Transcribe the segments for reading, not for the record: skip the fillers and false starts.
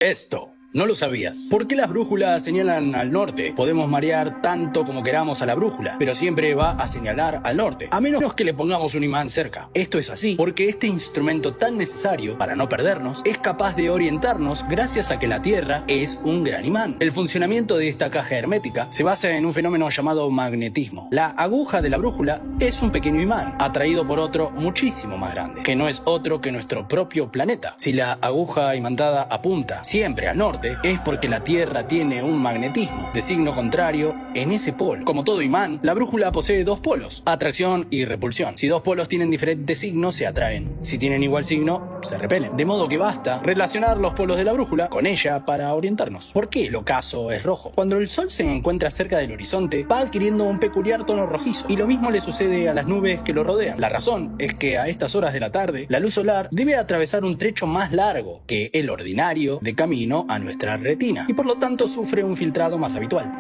Esto no lo sabías. ¿Por qué las brújulas señalan al norte? Podemos marear tanto como queramos a la brújula, pero siempre va a señalar al norte, a menos que le pongamos un imán cerca. Esto es así porque este instrumento tan necesario para no perdernos es capaz de orientarnos gracias a que la Tierra es un gran imán. El funcionamiento de esta caja hermética se basa en un fenómeno llamado magnetismo. La aguja de la brújula es un pequeño imán atraído por otro muchísimo más grande, que no es otro que nuestro propio planeta. Si la aguja imantada apunta siempre al norte, es porque la Tierra tiene un magnetismo de signo contrario en ese polo. Como todo imán, la brújula posee dos polos, atracción y repulsión. Si dos polos tienen diferentes signos, se atraen. Si tienen igual signo, se repelen. De modo que basta relacionar los polos de la brújula con ella para orientarnos. ¿Por qué el ocaso es rojo? Cuando el sol se encuentra cerca del horizonte, va adquiriendo un peculiar tono rojizo. Y lo mismo le sucede a las nubes que lo rodean. La razón es que a estas horas de la tarde, la luz solar debe atravesar un trecho más largo que el ordinario de camino a nuestra retina, y por lo tanto sufre un filtrado más habitual.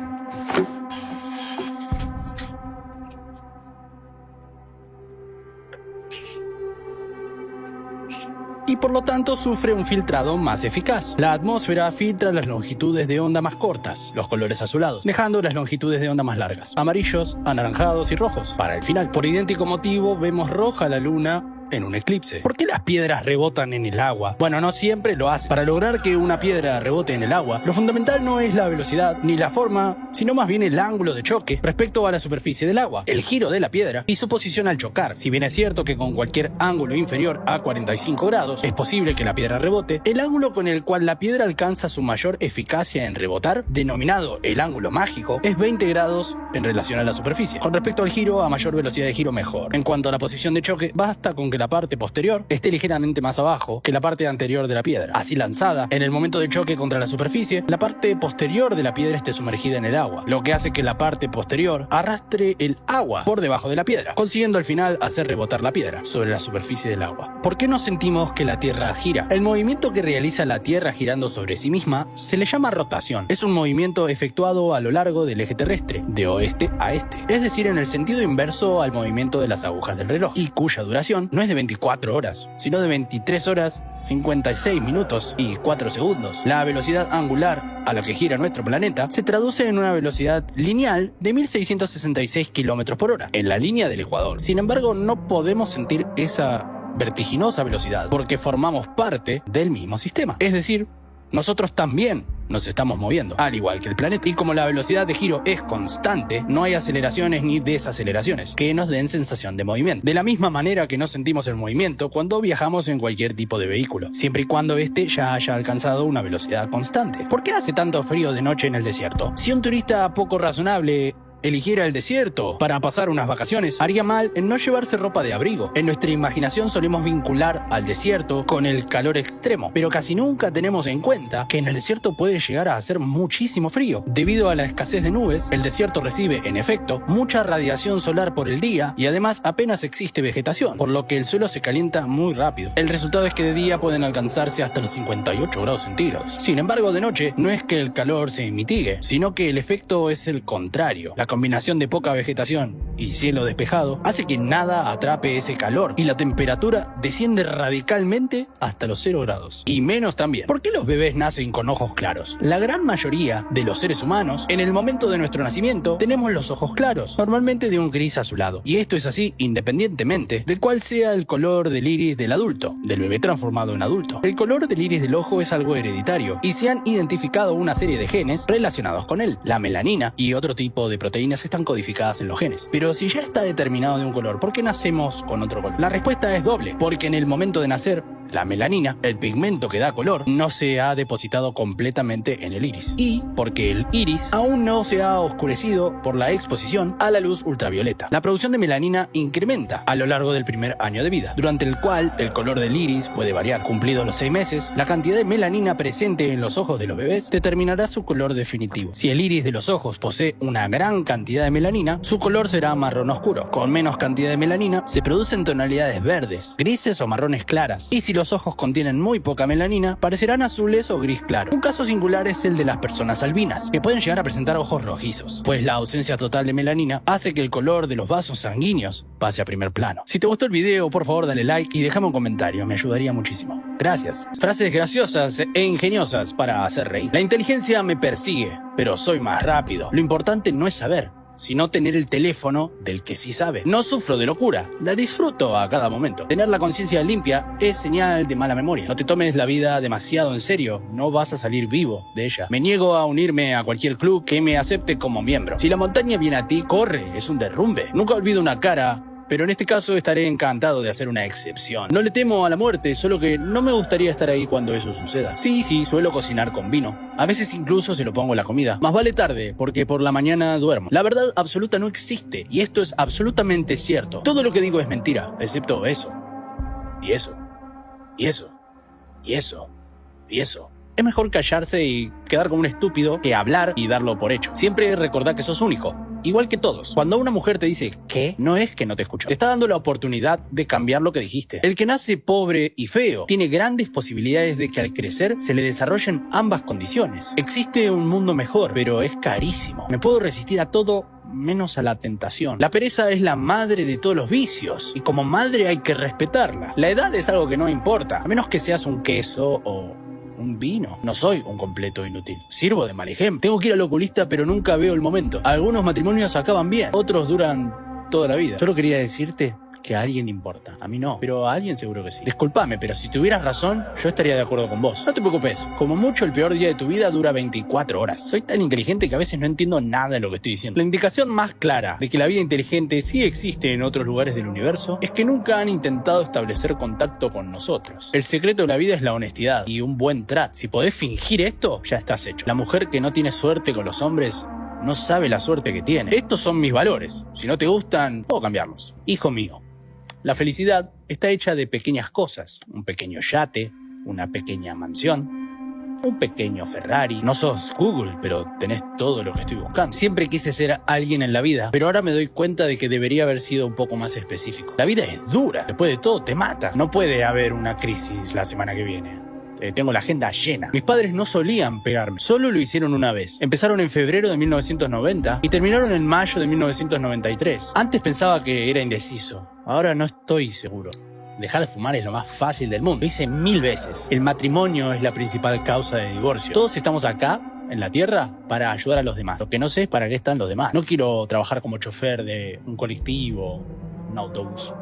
Y por lo tanto sufre un filtrado más eficaz. La atmósfera filtra las longitudes de onda más cortas, los colores azulados, dejando las longitudes de onda más largas, amarillos, anaranjados y rojos, para el final. Por idéntico motivo vemos roja la luna en un eclipse. ¿Por qué las piedras rebotan en el agua? Bueno, no siempre lo hacen. Para lograr que una piedra rebote en el agua, lo fundamental no es la velocidad ni la forma, sino más bien el ángulo de choque respecto a la superficie del agua, el giro de la piedra y su posición al chocar. Si bien es cierto que con cualquier ángulo inferior a 45 grados es posible que la piedra rebote, el ángulo con el cual la piedra alcanza su mayor eficacia en rebotar, denominado el ángulo mágico, es 20 grados en relación a la superficie. Con respecto al giro, a mayor velocidad de giro mejor. En cuanto a la posición de choque, basta con que la parte posterior esté ligeramente más abajo que la parte anterior de la piedra. Así lanzada, en el momento de choque contra la superficie, la parte posterior de la piedra esté sumergida en el agua, lo que hace que la parte posterior arrastre el agua por debajo de la piedra, consiguiendo al final hacer rebotar la piedra sobre la superficie del agua. ¿Por qué no sentimos que la Tierra gira? El movimiento que realiza la Tierra girando sobre sí misma se le llama rotación. Es un movimiento efectuado a lo largo del eje terrestre, de oeste a este, es decir, en el sentido inverso al movimiento de las agujas del reloj, y cuya duración no es de 24 horas, sino de 23 horas, 56 minutos y 4 segundos. La velocidad angular a la que gira nuestro planeta se traduce en una velocidad lineal de 1666 km por hora, en la línea del Ecuador. Sin embargo, no podemos sentir esa vertiginosa velocidad porque formamos parte del mismo sistema. Es decir, nosotros también nos estamos moviendo, al igual que el planeta. Y como la velocidad de giro es constante, no hay aceleraciones ni desaceleraciones que nos den sensación de movimiento. De la misma manera que no sentimos el movimiento cuando viajamos en cualquier tipo de vehículo, siempre y cuando este ya haya alcanzado una velocidad constante. ¿Por qué hace tanto frío de noche en el desierto? Si un turista poco razonable eligiera el desierto para pasar unas vacaciones, haría mal en no llevarse ropa de abrigo. En nuestra imaginación solemos vincular al desierto con el calor extremo, pero casi nunca tenemos en cuenta que en el desierto puede llegar a hacer muchísimo frío. Debido a la escasez de nubes, el desierto recibe, en efecto, mucha radiación solar por el día y además apenas existe vegetación, por lo que el suelo se calienta muy rápido. El resultado es que de día pueden alcanzarse hasta los 58 grados centígrados. Sin embargo, de noche no es que el calor se mitigue, sino que el efecto es el contrario. La combinación de poca vegetación y cielo despejado hace que nada atrape ese calor y la temperatura desciende radicalmente hasta los 0 grados. Y menos también. ¿Por qué los bebés nacen con ojos claros? La gran mayoría de los seres humanos, en el momento de nuestro nacimiento, tenemos los ojos claros, normalmente de un gris azulado. Y esto es así independientemente de cuál sea el color del iris del adulto, del bebé transformado en adulto. El color del iris del ojo es algo hereditario y se han identificado una serie de genes relacionados con él. La melanina y otro tipo de proteínas están codificadas en los genes. Pero si ya está determinado de un color, ¿por qué nacemos con otro color? La respuesta es doble, porque en el momento de nacer, la melanina, el pigmento que da color, no se ha depositado completamente en el iris. Y porque el iris aún no se ha oscurecido por la exposición a la luz ultravioleta. La producción de melanina incrementa a lo largo del primer año de vida, durante el cual el color del iris puede variar. Cumplidos los 6 meses, la cantidad de melanina presente en los ojos de los bebés determinará su color definitivo. Si el iris de los ojos posee una gran cantidad de melanina, su color será marrón oscuro. Con menos cantidad de melanina, se producen tonalidades verdes, grises o marrones claras. Y si los ojos contienen muy poca melanina, parecerán azules o gris claro. Un caso singular es el de las personas albinas, que pueden llegar a presentar ojos rojizos, pues la ausencia total de melanina hace que el color de los vasos sanguíneos pase a primer plano. Si te gustó el video, por favor dale like y déjame un comentario, me ayudaría muchísimo. Gracias. Frases graciosas e ingeniosas para hacer reír. La inteligencia me persigue, pero soy más rápido. Lo importante no es saber, sino tener el teléfono del que sí sabe. No sufro de locura, la disfruto a cada momento. Tener la conciencia limpia es señal de mala memoria. No te tomes la vida demasiado en serio, no vas a salir vivo de ella. Me niego a unirme a cualquier club que me acepte como miembro. Si la montaña viene a ti, corre, es un derrumbe. Nunca olvido una cara, pero en este caso estaré encantado de hacer una excepción. No le temo a la muerte, solo que no me gustaría estar ahí cuando eso suceda. Sí, suelo cocinar con vino. A veces incluso se lo pongo en la comida. Más vale tarde, porque por la mañana duermo. La verdad absoluta no existe, y esto es absolutamente cierto. Todo lo que digo es mentira, excepto eso. Y eso. Y eso. Y eso. Y eso. Es mejor callarse y quedar como un estúpido que hablar y darlo por hecho. Siempre recordá que sos único, igual que todos. Cuando una mujer te dice ¿qué? No es que no te escucha. Te está dando la oportunidad de cambiar lo que dijiste. El que nace pobre y feo tiene grandes posibilidades de que al crecer se le desarrollen ambas condiciones. Existe un mundo mejor, pero es carísimo. Me puedo resistir a todo menos a la tentación. La pereza es la madre de todos los vicios, y como madre hay que respetarla. La edad es algo que no importa, a menos que seas un queso o un vino. No soy un completo inútil. Sirvo de mal ejemplo. Tengo que ir al oculista, pero nunca veo el momento. Algunos matrimonios acaban bien, otros duran toda la vida. Solo quería decirte que a alguien le importa. A mí no, pero a alguien seguro que sí. Disculpame, pero si tuvieras razón, yo estaría de acuerdo con vos. No te preocupes, como mucho el peor día de tu vida dura 24 horas. Soy tan inteligente que a veces no entiendo nada de lo que estoy diciendo. La indicación más clara de que la vida inteligente sí existe en otros lugares del universo es que nunca han intentado establecer contacto con nosotros. El secreto de la vida es la honestidad y un buen trato. Si podés fingir esto, ya estás hecho. La mujer que no tiene suerte con los hombres no sabe la suerte que tiene. Estos son mis valores. Si no te gustan, puedo cambiarlos. Hijo mío, la felicidad está hecha de pequeñas cosas. Un pequeño yate, una pequeña mansión, un pequeño Ferrari. No sos Google, pero tenés todo lo que estoy buscando. Siempre quise ser alguien en la vida, pero ahora me doy cuenta de que debería haber sido un poco más específico. La vida es dura, después de todo te mata. No puede haber una crisis la semana que viene. Tengo la agenda llena. Mis padres no solían pegarme, solo lo hicieron una vez. Empezaron en febrero de 1990 y terminaron en mayo de 1993. Antes pensaba que era indeciso, ahora no estoy seguro. Dejar de fumar es lo más fácil del mundo. Lo hice 1000 veces. El matrimonio es la principal causa de divorcio. Todos estamos acá, en la tierra, para ayudar a los demás. Lo que no sé es para qué están los demás. No quiero trabajar como chofer de un colectivo, un autobús.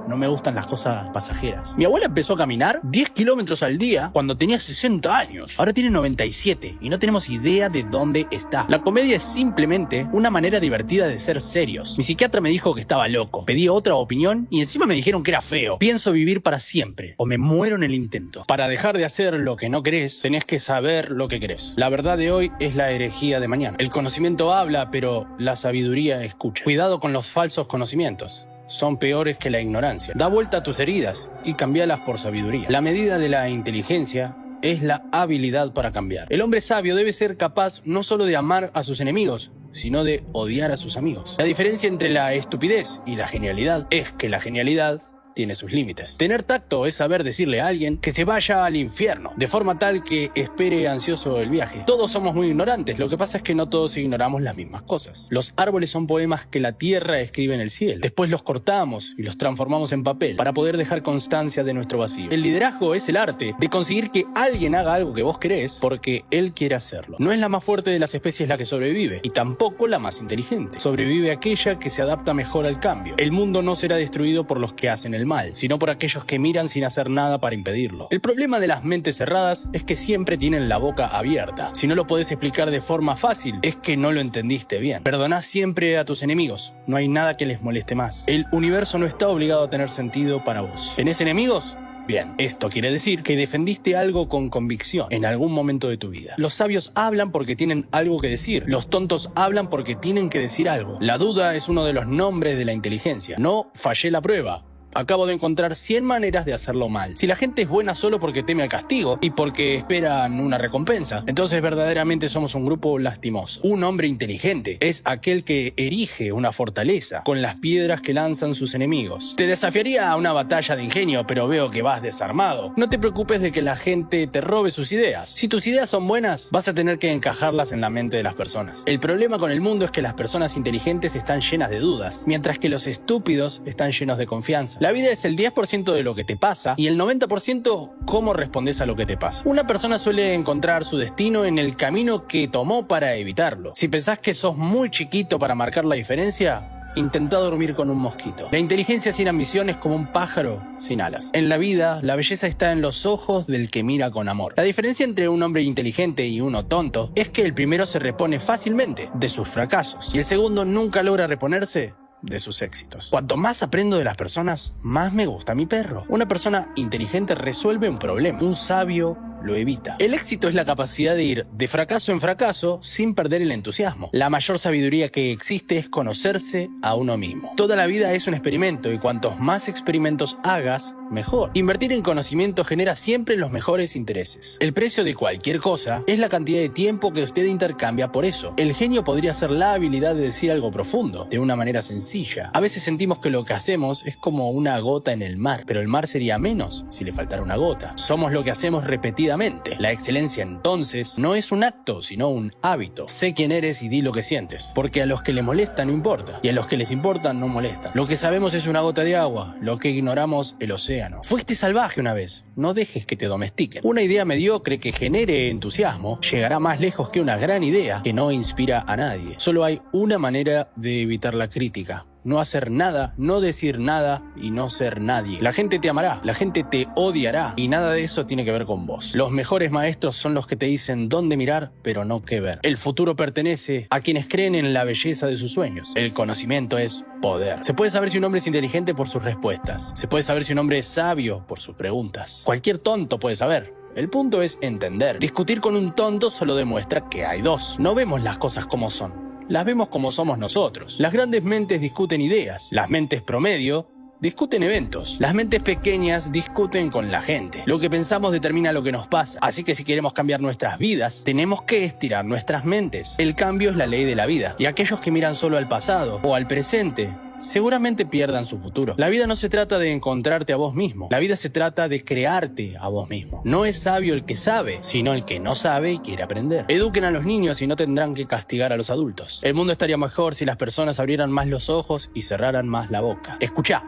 No me gustan las cosas pasajeras. Mi abuela empezó a caminar 10 kilómetros al día cuando tenía 60 años. Ahora tiene 97 y no tenemos idea de dónde está. La comedia es simplemente una manera divertida de ser serios. Mi psiquiatra me dijo que estaba loco. Pedí otra opinión y encima me dijeron que era feo. Pienso vivir para siempre o me muero en el intento. Para dejar de hacer lo que no querés, tenés que saber lo que querés. La verdad de hoy es la herejía de mañana. El conocimiento habla, pero la sabiduría escucha. Cuidado con los falsos conocimientos. Son peores que la ignorancia. Da vuelta a tus heridas y cambialas por sabiduría. La medida de la inteligencia es la habilidad para cambiar. El hombre sabio debe ser capaz no solo de amar a sus enemigos, sino de odiar a sus amigos. La diferencia entre la estupidez y la genialidad es que la genialidad tiene sus límites. Tener tacto es saber decirle a alguien que se vaya al infierno, de forma tal que espere ansioso el viaje. Todos somos muy ignorantes, lo que pasa es que no todos ignoramos las mismas cosas. Los árboles son poemas que la tierra escribe en el cielo. Después los cortamos y los transformamos en papel para poder dejar constancia de nuestro vacío. El liderazgo es el arte de conseguir que alguien haga algo que vos querés porque él quiere hacerlo. No es la más fuerte de las especies la que sobrevive, y tampoco la más inteligente. Sobrevive aquella que se adapta mejor al cambio. El mundo no será destruido por los que hacen el mal, sino por aquellos que miran sin hacer nada para impedirlo. El problema de las mentes cerradas es que siempre tienen la boca abierta. Si no lo podés explicar de forma fácil, es que no lo entendiste bien. Perdoná siempre a tus enemigos. No hay nada que les moleste más. El universo no está obligado a tener sentido para vos. ¿Tenés enemigos? Bien, esto quiere decir que defendiste algo con convicción en algún momento de tu vida. Los sabios hablan porque tienen algo que decir. Los tontos hablan porque tienen que decir algo. La duda es uno de los nombres de la inteligencia. No fallé la prueba. Acabo de encontrar 100 maneras de hacerlo mal. Si la gente es buena solo porque teme al castigo y porque esperan una recompensa, entonces verdaderamente somos un grupo lastimoso. Un hombre inteligente es aquel que erige una fortaleza con las piedras que lanzan sus enemigos. Te desafiaría a una batalla de ingenio, pero veo que vas desarmado. No te preocupes de que la gente te robe sus ideas. Si tus ideas son buenas, vas a tener que encajarlas en la mente de las personas. El problema con el mundo es que las personas inteligentes están llenas de dudas, mientras que los estúpidos están llenos de confianza. La La vida es el 10% de lo que te pasa y el 90% cómo respondes a lo que te pasa. Una persona suele encontrar su destino en el camino que tomó para evitarlo. Si pensás que sos muy chiquito para marcar la diferencia, intenta dormir con un mosquito. La inteligencia sin ambición es como un pájaro sin alas. En la vida, la belleza está en los ojos del que mira con amor. La diferencia entre un hombre inteligente y uno tonto es que el primero se repone fácilmente de sus fracasos y el segundo nunca logra reponerse de sus éxitos. Cuanto más aprendo de las personas, más me gusta mi perro. Una persona inteligente resuelve un problema. Un sabio lo evita. El éxito es la capacidad de ir de fracaso en fracaso sin perder el entusiasmo. La mayor sabiduría que existe es conocerse a uno mismo. Toda la vida es un experimento y cuantos más experimentos hagas, mejor. Invertir en conocimiento genera siempre los mejores intereses. El precio de cualquier cosa es la cantidad de tiempo que usted intercambia por eso. El genio podría ser la habilidad de decir algo profundo, de una manera sencilla. A veces sentimos que lo que hacemos es como una gota en el mar, pero el mar sería menos si le faltara una gota. Somos lo que hacemos repetidamente. La excelencia entonces no es un acto, sino un hábito. Sé quién eres y di lo que sientes, porque a los que les molesta no importa, y a los que les importa no molesta. Lo que sabemos es una gota de agua, lo que ignoramos el océano. Fuiste salvaje una vez, no dejes que te domestiquen. Una idea mediocre que genere entusiasmo llegará más lejos que una gran idea que no inspira a nadie. Solo hay una manera de evitar la crítica. No hacer nada, no decir nada y no ser nadie. La gente te amará, la gente te odiará y nada de eso tiene que ver con vos. Los mejores maestros son los que te dicen dónde mirar, pero no qué ver. El futuro pertenece a quienes creen en la belleza de sus sueños. El conocimiento es poder. Se puede saber si un hombre es inteligente por sus respuestas. Se puede saber si un hombre es sabio por sus preguntas. Cualquier tonto puede saber. El punto es entender. Discutir con un tonto solo demuestra que hay dos. No vemos las cosas como son. Las vemos como somos nosotros. Las grandes mentes discuten ideas. Las mentes promedio discuten eventos. Las mentes pequeñas discuten con la gente. Lo que pensamos determina lo que nos pasa. Así que si queremos cambiar nuestras vidas, tenemos que estirar nuestras mentes. El cambio es la ley de la vida. Y aquellos que miran solo al pasado o al presente seguramente pierdan su futuro. La vida no se trata de encontrarte a vos mismo. La vida se trata de crearte a vos mismo. No es sabio el que sabe, sino el que no sabe y quiere aprender. Eduquen a los niños y no tendrán que castigar a los adultos. El mundo estaría mejor si las personas abrieran más los ojos y cerraran más la boca. Escuchá.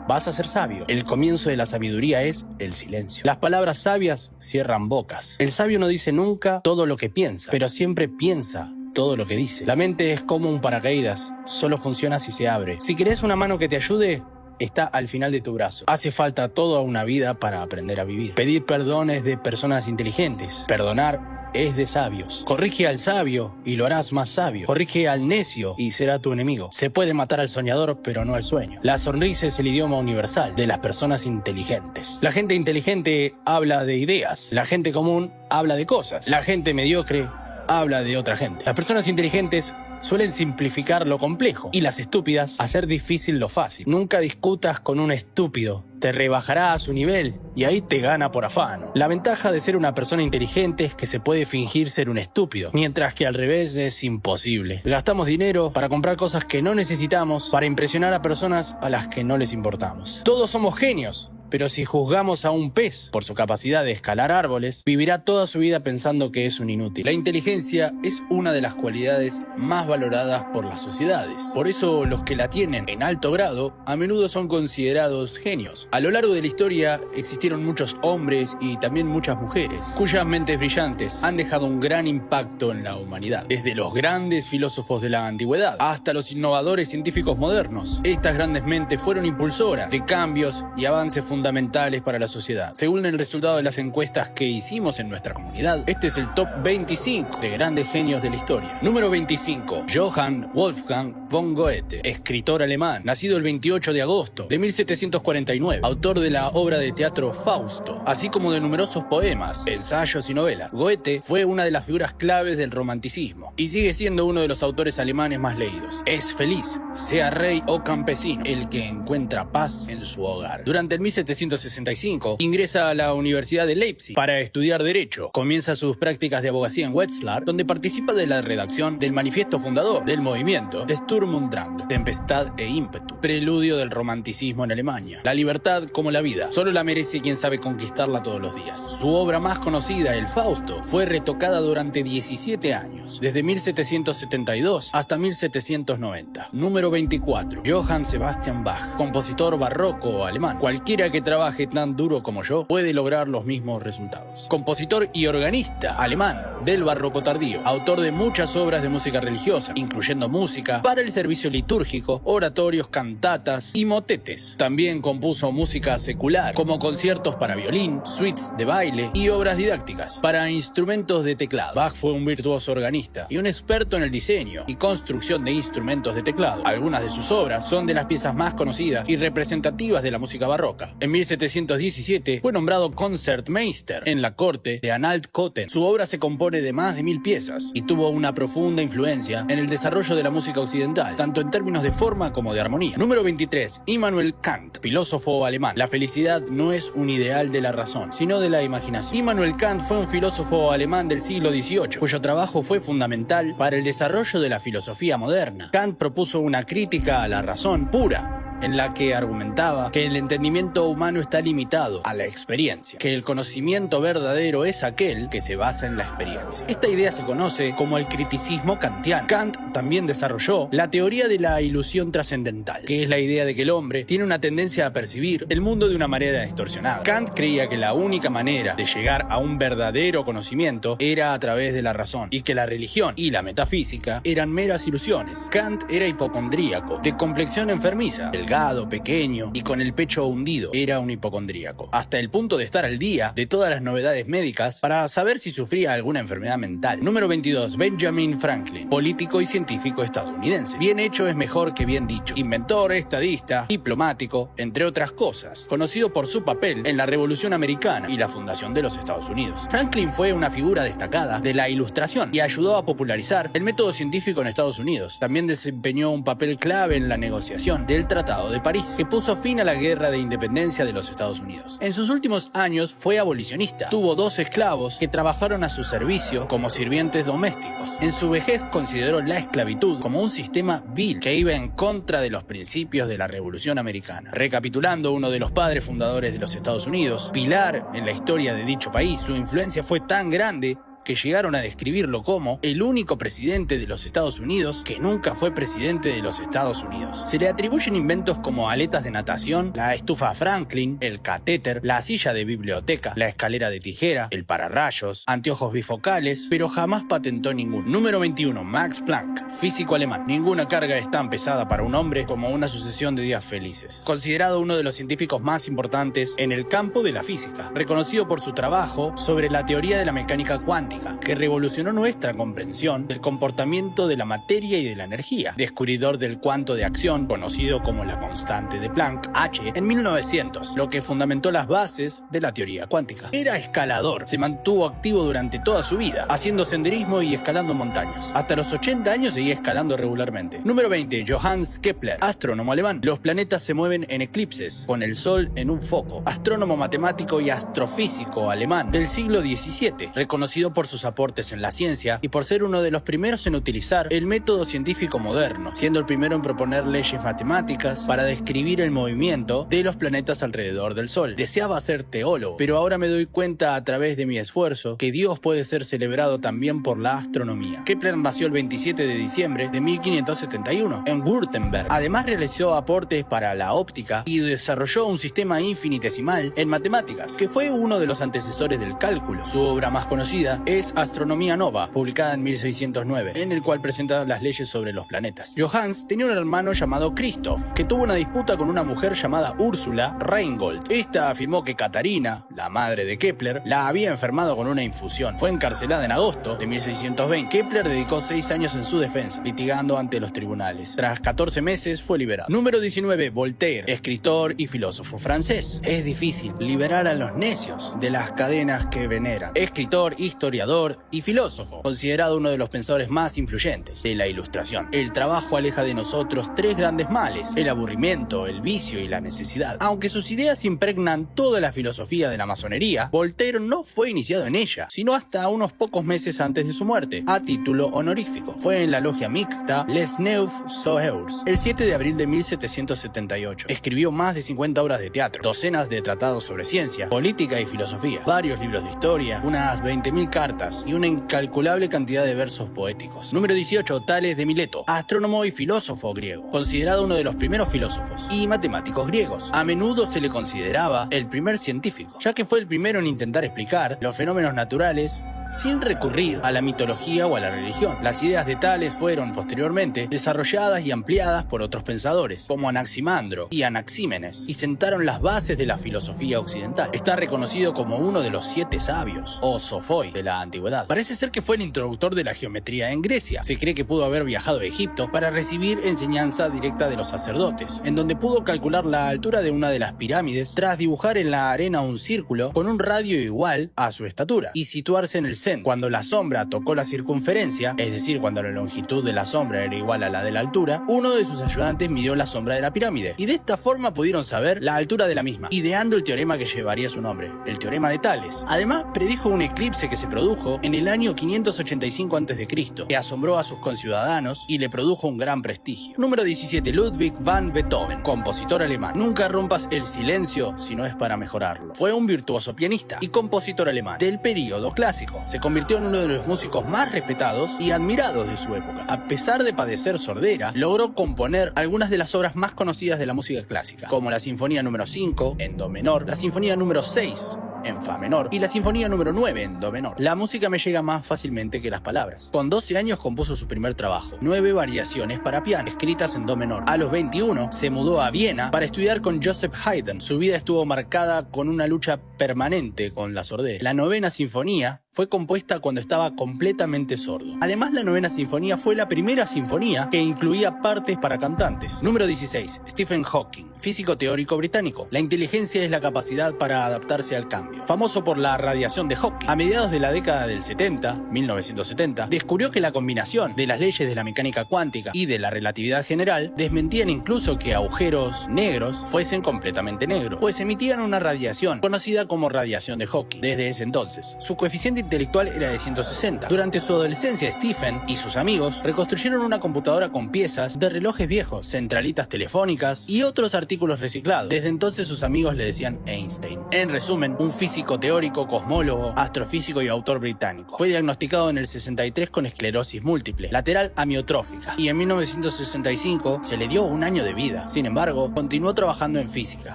Vas a ser sabio. El comienzo de la sabiduría es el silencio. Las palabras sabias cierran bocas. El sabio no dice nunca todo lo que piensa, pero siempre piensa todo lo que dice. La mente es como un paracaídas, solo funciona si se abre. Si querés una mano que te ayude, está al final de tu brazo. Hace falta toda una vida para aprender a vivir. Pedir perdón es de personas inteligentes. Perdonar es de sabios. Corrige al sabio y lo harás más sabio. Corrige al necio y será tu enemigo. Se puede matar al soñador, pero no al sueño. La sonrisa es el idioma universal de las personas inteligentes. La gente inteligente habla de ideas. La gente común habla de cosas. La gente mediocre habla de otra gente. Las personas inteligentes suelen simplificar lo complejo y las estúpidas hacer difícil lo fácil. Nunca discutas con un estúpido. Te rebajará a su nivel y ahí te gana por afano. La ventaja de ser una persona inteligente es que se puede fingir ser un estúpido, mientras que al revés es imposible. Gastamos dinero para comprar cosas que no necesitamos para impresionar a personas a las que no les importamos. Todos somos genios. Pero si juzgamos a un pez por su capacidad de escalar árboles, vivirá toda su vida pensando que es un inútil. La inteligencia es una de las cualidades más valoradas por las sociedades. Por eso los que la tienen en alto grado a menudo son considerados genios. A lo largo de la historia existieron muchos hombres y también muchas mujeres, cuyas mentes brillantes han dejado un gran impacto en la humanidad. Desde los grandes filósofos de la antigüedad hasta los innovadores científicos modernos, estas grandes mentes fueron impulsoras de cambios y avances fundamentales para la sociedad. Según el resultado de las encuestas que hicimos en nuestra comunidad, este es el top 25 de grandes genios de la historia. Número 25. Johann Wolfgang von Goethe, escritor alemán, nacido el 28 de agosto de 1749, autor de la obra de teatro Fausto, así como de numerosos poemas, ensayos y novelas. Goethe fue una de las figuras claves del romanticismo y sigue siendo uno de los autores alemanes más leídos. Es feliz, sea rey o campesino, el que encuentra paz en su hogar. Durante el 1700 1765 ingresa a la Universidad de Leipzig para estudiar Derecho. Comienza sus prácticas de abogacía en Wetzlar, donde participa de la redacción del manifiesto fundador del movimiento Sturm und Drang, Tempestad e ímpetu, preludio del romanticismo en Alemania. La libertad, como la vida, solo la merece quien sabe conquistarla todos los días. Su obra más conocida, El Fausto, fue retocada durante 17 años, desde 1772 hasta 1790. Número 24. Johann Sebastian Bach, compositor barroco alemán. Cualquiera que trabaje tan duro como yo puede lograr los mismos resultados. Compositor y organista alemán del barroco tardío, autor de muchas obras de música religiosa, incluyendo música para el servicio litúrgico, oratorios, cantatas y motetes. También compuso música secular, como conciertos para violín, suites de baile y obras didácticas para instrumentos de teclado. Bach fue un virtuoso organista y un experto en el diseño y construcción de instrumentos de teclado. Algunas de sus obras son de las piezas más conocidas y representativas de la música barroca. En 1717 fue nombrado Concertmeister en la corte de Anhalt-Köthen. Su obra se compone de más de 1000 piezas y tuvo una profunda influencia en el desarrollo de la música occidental, tanto en términos de forma como de armonía. Número 23. Immanuel Kant, filósofo alemán. La felicidad no es un ideal de la razón, sino de la imaginación. Immanuel Kant fue un filósofo alemán del siglo XVIII, cuyo trabajo fue fundamental para el desarrollo de la filosofía moderna. Kant propuso una crítica a la razón pura, en la que argumentaba que el entendimiento humano está limitado a la experiencia, que el conocimiento verdadero es aquel que se basa en la experiencia. Esta idea se conoce como el criticismo kantiano. Kant también desarrolló la teoría de la ilusión trascendental, que es la idea de que el hombre tiene una tendencia a percibir el mundo de una manera distorsionada. Kant creía que la única manera de llegar a un verdadero conocimiento era a través de la razón, y que la religión y la metafísica eran meras ilusiones. Kant era hipocondríaco, de complexión enfermiza, delgado, pequeño y con el pecho hundido. Era un hipocondríaco, hasta el punto de estar al día de todas las novedades médicas para saber si sufría alguna enfermedad mental. Número 22. Benjamin Franklin, político y científico estadounidense. Bien hecho es mejor que bien dicho. Inventor, estadista, diplomático, entre otras cosas. Conocido por su papel en la Revolución Americana y la fundación de los Estados Unidos. Franklin fue una figura destacada de la Ilustración y ayudó a popularizar el método científico en Estados Unidos. También desempeñó un papel clave en la negociación del Tratado de París, que puso fin a la guerra de independencia de los Estados Unidos. En sus últimos años fue abolicionista. Tuvo 2 esclavos que trabajaron a su servicio como sirvientes domésticos. En su vejez consideró la esclavitud como un sistema vil que iba en contra de los principios de la Revolución Americana. Recapitulando, uno de los padres fundadores de los Estados Unidos, pilar en la historia de dicho país, su influencia fue tan grande que llegaron a describirlo como el único presidente de los Estados Unidos que nunca fue presidente de los Estados Unidos. Se le atribuyen inventos como aletas de natación, la estufa Franklin, el catéter, la silla de biblioteca, la escalera de tijera, el pararrayos, anteojos bifocales, pero jamás patentó ninguno. Número 21. Max Planck, físico alemán. Ninguna carga es tan pesada para un hombre como una sucesión de días felices. Considerado uno de los científicos más importantes en el campo de la física, reconocido por su trabajo sobre la teoría de la mecánica cuántica, que revolucionó nuestra comprensión del comportamiento de la materia y de la energía, descubridor del cuanto de acción, conocido como la constante de Planck, H, en 1900, lo que fundamentó las bases de la teoría cuántica. Era escalador, se mantuvo activo durante toda su vida, haciendo senderismo y escalando montañas. Hasta los 80 años seguía escalando regularmente. Número 20. Johannes Kepler, astrónomo alemán. Los planetas se mueven en eclipses, con el Sol en un foco. Astrónomo, matemático y astrofísico alemán del siglo XVII, reconocido por sus aportes en la ciencia y por ser uno de los primeros en utilizar el método científico moderno, siendo el primero en proponer leyes matemáticas para describir el movimiento de los planetas alrededor del Sol. Deseaba ser teólogo, pero ahora me doy cuenta a través de mi esfuerzo que Dios puede ser celebrado también por la astronomía. Kepler nació el 27 de diciembre de 1571 en Württemberg. Además realizó aportes para la óptica y desarrolló un sistema infinitesimal en matemáticas, que fue uno de los antecesores del cálculo. Su obra más conocida es Astronomía Nova, publicada en 1609, en el cual presenta las leyes sobre los planetas. Johannes tenía un hermano llamado Christoph, que tuvo una disputa con una mujer llamada Úrsula Reingold. Esta afirmó que Catarina, la madre de Kepler, la había enfermado con una infusión. Fue encarcelada en agosto de 1620. Kepler dedicó 6 años en su defensa, litigando ante los tribunales. Tras 14 meses fue liberado. Número 19. Voltaire, escritor y filósofo francés. Es difícil liberar a los necios de las cadenas que veneran. Escritor, historiador historiador y filósofo, considerado uno de los pensadores más influyentes de la Ilustración. El trabajo aleja de nosotros tres grandes males: el aburrimiento, el vicio y la necesidad. Aunque sus ideas impregnan toda la filosofía de la masonería, Voltaire no fue iniciado en ella, sino hasta unos pocos meses antes de su muerte, a título honorífico. Fue en la logia mixta Les Neuf Soeurs, el 7 de abril de 1778. Escribió más de 50 obras de teatro, docenas de tratados sobre ciencia, política y filosofía, varios libros de historia, unas 20.000 cartas y una incalculable cantidad de versos poéticos. Número 18. Tales de Mileto, astrónomo y filósofo griego, considerado uno de los primeros filósofos y matemáticos griegos. A menudo se le consideraba el primer científico, ya que fue el primero en intentar explicar los fenómenos naturales sin recurrir a la mitología o a la religión. Las ideas de Tales fueron posteriormente desarrolladas y ampliadas por otros pensadores, como Anaximandro y Anaxímenes, y sentaron las bases de la filosofía occidental. Está reconocido como uno de los 7 sabios, o sofoi, de la antigüedad. Parece ser que fue el introductor de la geometría en Grecia. Se cree que pudo haber viajado a Egipto para recibir enseñanza directa de los sacerdotes, en donde pudo calcular la altura de una de las pirámides tras dibujar en la arena un círculo con un radio igual a su estatura, y situarse en el centro. Cuando la sombra tocó la circunferencia, es decir, cuando la longitud de la sombra era igual a la de la altura, uno de sus ayudantes midió la sombra de la pirámide, y de esta forma pudieron saber la altura de la misma, ideando el teorema que llevaría su nombre, el teorema de Tales. Además, predijo un eclipse que se produjo en el año 585 a.C., que asombró a sus conciudadanos y le produjo un gran prestigio. Número 17. Ludwig van Beethoven, compositor alemán. Nunca rompas el silencio si no es para mejorarlo. Fue un virtuoso pianista y compositor alemán del período clásico. Se convirtió en uno de los músicos más respetados y admirados de su época. A pesar de padecer sordera, logró componer algunas de las obras más conocidas de la música clásica, como la Sinfonía número 5 en Do menor, la Sinfonía número 6 en Fa menor y la Sinfonía número 9 en Do menor. La música me llega más fácilmente que las palabras. Con 12 años compuso su primer trabajo, 9 variaciones para piano, escritas en Do menor. A los 21 se mudó a Viena para estudiar con Joseph Haydn. Su vida estuvo marcada con una lucha permanente con la sordera. La novena sinfonía fue compuesta cuando estaba completamente sordo. Además, la novena sinfonía fue la primera sinfonía que incluía partes para cantantes. Número 16. Stephen Hawking, físico teórico británico. La inteligencia es la capacidad para adaptarse al cambio. Famoso por la radiación de Hawking, a mediados de la década del 70, 1970, descubrió que la combinación de las leyes de la mecánica cuántica y de la relatividad general desmentían incluso que agujeros negros fuesen completamente negros, pues emitían una radiación conocida como radiación de Hawking. Desde ese entonces, su coeficiente intelectual era de 160. Durante su adolescencia, Stephen y sus amigos reconstruyeron una computadora con piezas de relojes viejos, centralitas telefónicas y otros artículos reciclados. Desde entonces sus amigos le decían Einstein. En resumen, un físico teórico, cosmólogo, astrofísico y autor británico. Fue diagnosticado en el 63 con esclerosis múltiple, lateral amiotrófica, y en 1965 se le dio un año de vida. Sin embargo, continuó trabajando en física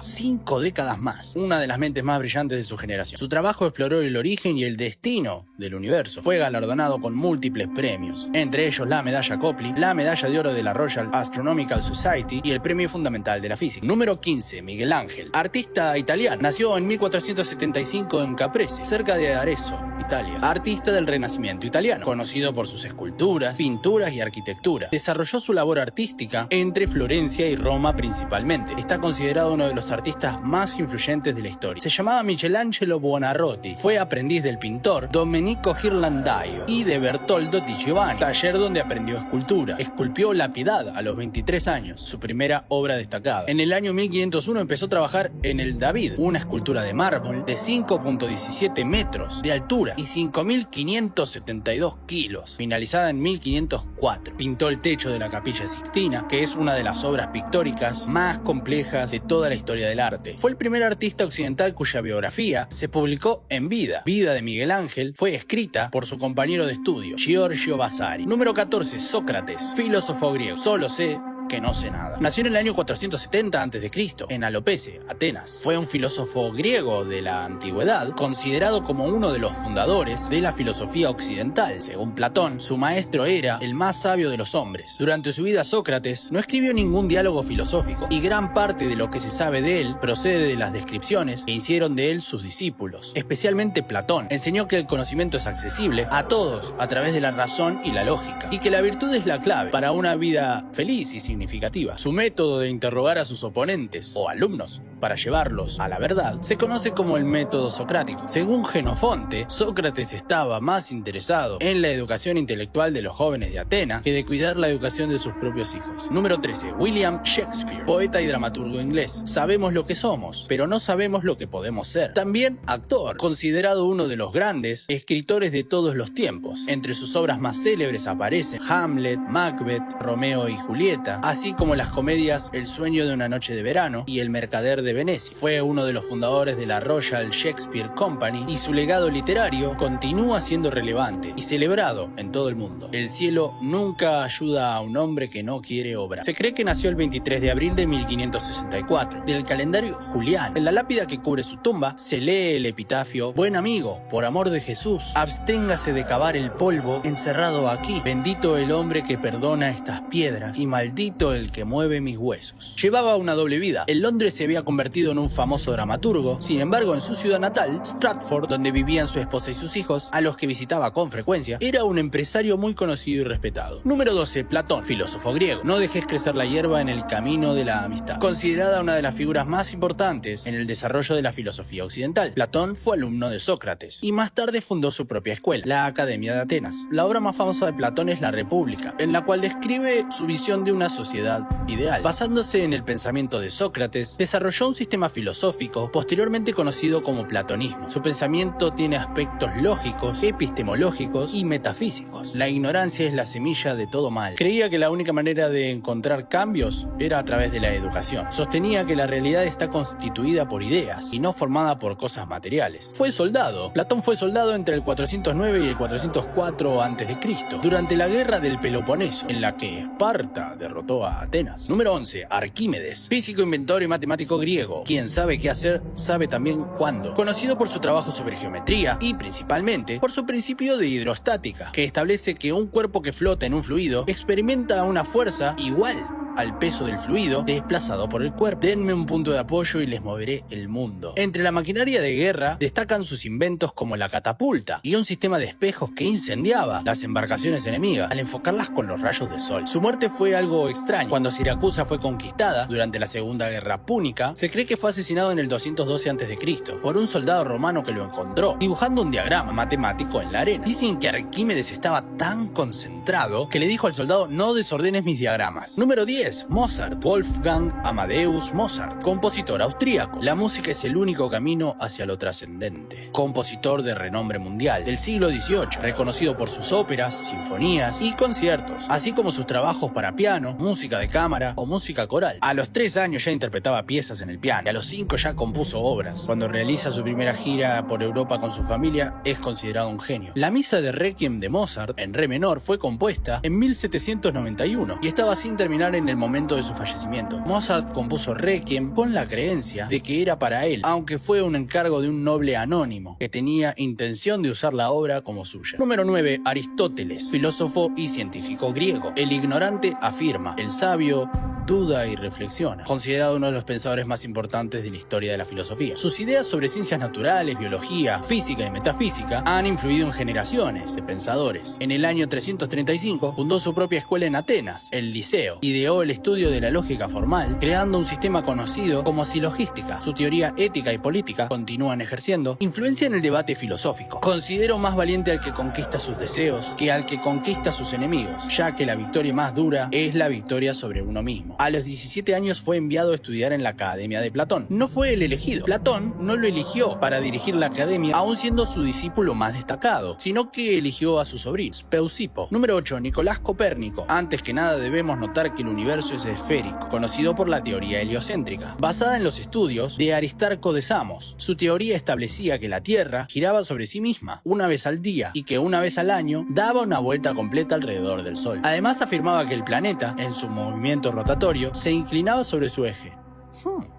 5 décadas más, una de las mentes más brillantes de su generación. Su trabajo exploró el origen y el destino del universo. Fue galardonado con múltiples premios, entre ellos la medalla Copley, la medalla de oro de la Royal Astronomical Society y el premio fundamental de la física. Número 15. Miguel Ángel, artista italiano. Nació en 1475 en Caprese, cerca de Arezzo, Italia. Artista del Renacimiento italiano, conocido por sus esculturas, pinturas y arquitectura. Desarrolló su labor artística entre Florencia y Roma principalmente. Está considerado uno de los artistas más influyentes de la historia. Se llamaba Michelangelo Buonarroti. Fue aprendiz del pintor Domenico Ghirlandaio y de Bertoldo di Giovanni, taller donde aprendió escultura. Esculpió La Piedad a los 23 años, su primera obra destacada. En el año 1501 empezó a trabajar en el David, una escultura de mármol de 5.17 metros de altura y 5.572 kilos, finalizada en 1504. Pintó el techo de la Capilla Sixtina, que es una de las obras pictóricas más complejas de toda la historia del arte. Fue el primer artista occidental cuya biografía se publicó en vida. Vida de Miguel Ángel fue escrita por su compañero de estudio, Giorgio Vasari. Número 14. Sócrates, filósofo griego. Solo sé que no sé nada. Nació en el año 470 a.C. en Alopece, Atenas. Fue un filósofo griego de la antigüedad, considerado como uno de los fundadores de la filosofía occidental. Según Platón, su maestro era el más sabio de los hombres. Durante su vida, Sócrates no escribió ningún diálogo filosófico, y gran parte de lo que se sabe de él procede de las descripciones que hicieron de él sus discípulos. Especialmente Platón enseñó que el conocimiento es accesible a todos a través de la razón y la lógica, y que la virtud es la clave para una vida feliz y significativa. Su método de interrogar a sus oponentes o alumnos para llevarlos a la verdad, se conoce como el método socrático. Según Jenofonte, Sócrates estaba más interesado en la educación intelectual de los jóvenes de Atenas que de cuidar la educación de sus propios hijos. Número 13. William Shakespeare, poeta y dramaturgo inglés. Sabemos lo que somos, pero no sabemos lo que podemos ser. También actor, considerado uno de los grandes escritores de todos los tiempos. Entre sus obras más célebres aparecen Hamlet, Macbeth, Romeo y Julieta, así como las comedias El sueño de una noche de verano y El mercader de Venecia. Fue uno de los fundadores de la Royal Shakespeare Company y su legado literario continúa siendo relevante y celebrado en todo el mundo. El cielo nunca ayuda a un hombre que no quiere obrar. Se cree que nació el 23 de abril de 1564, del calendario juliano. En la lápida que cubre su tumba se lee el epitafio: buen amigo, por amor de Jesús, absténgase de cavar el polvo encerrado aquí. Bendito el hombre que perdona estas piedras y maldito el que mueve mis huesos. Llevaba una doble vida. En Londres se había convertido en un famoso dramaturgo. Sin embargo, en su ciudad natal, Stratford, donde vivían su esposa y sus hijos, a los que visitaba con frecuencia, era un empresario muy conocido y respetado. Número 12. Platón, filósofo griego. No dejes crecer la hierba en el camino de la amistad. Considerada una de las figuras más importantes en el desarrollo de la filosofía occidental, Platón fue alumno de Sócrates y más tarde fundó su propia escuela, la Academia de Atenas. La obra más famosa de Platón es La República, en la cual describe su visión de una sociedad ideal. Basándose en el pensamiento de Sócrates, desarrolló un sistema filosófico posteriormente conocido como platonismo. Su pensamiento tiene aspectos lógicos, epistemológicos y metafísicos. La ignorancia es la semilla de todo mal. Creía que la única manera de encontrar cambios era a través de la educación. Sostenía que la realidad está constituida por ideas y no formada por cosas materiales. Fue soldado. Platón fue soldado entre el 409 y el 404 a.C., durante la guerra del Peloponeso, en la que Esparta derrotó a Atenas. Número 11. Arquímedes, físico, inventor y matemático griego. Quien sabe qué hacer, sabe también cuándo. Conocido por su trabajo sobre geometría y principalmente por su principio de hidrostática, que establece que un cuerpo que flota en un fluido experimenta una fuerza igual al peso del fluido desplazado por el cuerpo. Denme un punto de apoyo y les moveré el mundo. Entre la maquinaria de guerra destacan sus inventos como la catapulta y un sistema de espejos que incendiaba las embarcaciones enemigas al enfocarlas con los rayos del sol. Su muerte fue algo extraño. Cuando Siracusa fue conquistada durante la Segunda Guerra Púnica, se cree que fue asesinado en el 212 a.C. por un soldado romano que lo encontró dibujando un diagrama matemático en la arena. Dicen que Arquímedes estaba tan concentrado que le dijo al soldado: no desordenes mis diagramas. Número 10. Mozart, Wolfgang Amadeus Mozart, compositor austríaco. La música es el único camino hacia lo trascendente. Compositor de renombre mundial del siglo XVIII, reconocido por sus óperas, sinfonías y conciertos, así como sus trabajos para piano, música de cámara o música coral. A los 3 años ya interpretaba piezas en el piano y a los 5 ya compuso obras. Cuando realiza su primera gira por Europa con su familia, es considerado un genio. La misa de Requiem de Mozart en re menor fue compuesta en 1791 y estaba sin terminar en el momento de su fallecimiento. Mozart compuso Requiem con la creencia de que era para él, aunque fue un encargo de un noble anónimo que tenía intención de usar la obra como suya. Número 9. Aristóteles, filósofo y científico griego. El ignorante afirma, el sabio duda y reflexiona. Considerado uno de los pensadores más importantes de la historia de la filosofía. Sus ideas sobre ciencias naturales, biología, física y metafísica han influido en generaciones de pensadores. En el año 335 fundó su propia escuela en Atenas, el Liceo. Ideó el estudio de la lógica formal, creando un sistema conocido como silogística. Su teoría ética y política continúan ejerciendo influencia en el debate filosófico. Considero más valiente al que conquista sus deseos que al que conquista sus enemigos, ya que la victoria más dura es la victoria sobre uno mismo. A los 17 años fue enviado a estudiar en la Academia de Platón. No fue el elegido. Platón no lo eligió para dirigir la academia, aun siendo su discípulo más destacado, sino que eligió a su sobrino, Speusipo. Número 8. Nicolás Copérnico. Antes que nada debemos notar que el universo es esférico, conocido por la teoría heliocéntrica, basada en los estudios de Aristarco de Samos. Su teoría establecía que la Tierra giraba sobre sí misma una vez al día y que una vez al año daba una vuelta completa alrededor del Sol. Además afirmaba que el planeta, en su movimiento rotatorio, se inclinaba sobre su eje.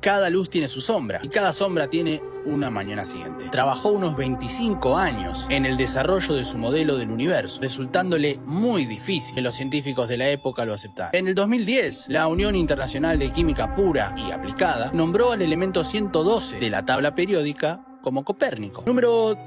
Cada luz tiene su sombra y cada sombra tiene una mañana siguiente. Trabajó unos 25 años en el desarrollo de su modelo del universo, resultándole muy difícil que los científicos de la época lo aceptaran. En el 2010, la Unión Internacional de Química Pura y Aplicada nombró al elemento 112 de la tabla periódica como Copérnico. Número